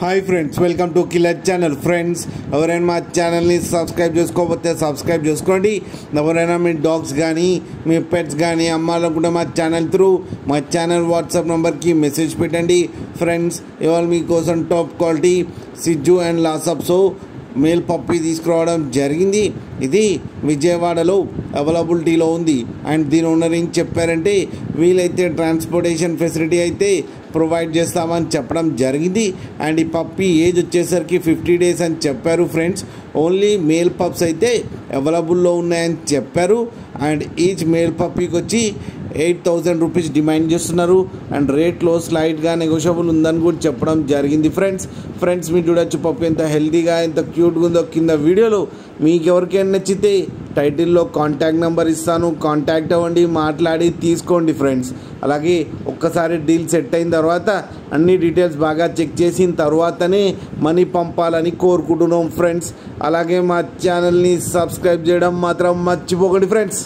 Hi friends, welcome to killer channel. Friends, ఎవరైనా మా ఛానల్ని సబ్స్క్రైబ్ చేసుకోకపోతే సబ్స్క్రైబ్ చేసుకోండి. ఎవరైనా మీ డాగ్స్ కానీ మీ పెట్స్ కానీ అమ్మాలనుకుంటే మా ఛానల్ వాట్సాప్ నెంబర్కి మెసేజ్ పెట్టండి. ఫ్రెండ్స్, ఇవాళ మీకోసం టాప్ క్వాలిటీ సిజ్జు అండ్ లాసప్సో మేల్ పప్పీ తీసుకురావడం జరిగింది. ఇది విజయవాడలో అవైలబిలిటీలో ఉంది. అండ్ దీని ఓనర్ ఏం చెప్పారంటే, వీలైతే ట్రాన్స్పోర్టేషన్ ఫెసిలిటీ అయితే ప్రొవైడ్ చేస్తామని చెప్పడం జరిగింది. అండ్ ఈ పప్పీ ఏజ్ వచ్చేసరికి 50 days అని చెప్పారు. ఫ్రెండ్స్, ఓన్లీ మేల్ పప్స్ అయితే అవైలబుల్లో ఉన్నాయని చెప్పారు. అండ్ ఈచ్ మేల్ పప్పీకి వచ్చి 8,000 రూపీస్ డిమాండ్ చేస్తున్నారు. అండ్ రేట్లో స్లైడ్గా నెగోషియబుల్ ఉందని కూడా చెప్పడం జరిగింది. ఫ్రెండ్స్ మీరు చూడొచ్చు పప్పి ఎంత హెల్తీగా ఎంత క్యూట్గా ఉందో. కింద వీడియోలో మీకు ఎవరికైనా నచ్చితే టైటిల్లో కాంటాక్ట్ నెంబర్ ఇస్తాను, కాంటాక్ట్ అవ్వండి, మాట్లాడి తీసుకోండి. ఫ్రెండ్స్, అలాగే ఒక్కసారి డీల్ సెట్ అయిన తర్వాత అన్ని డీటెయిల్స్ బాగా చెక్ చేసిన తర్వాతనే మనీ పంపాలని కోరుకుంటున్నాం. ఫ్రెండ్స్, అలాగే మా ఛానల్ని సబ్స్క్రైబ్ చేయడం మాత్రం మర్చిపోకండి. ఫ్రెండ్స్.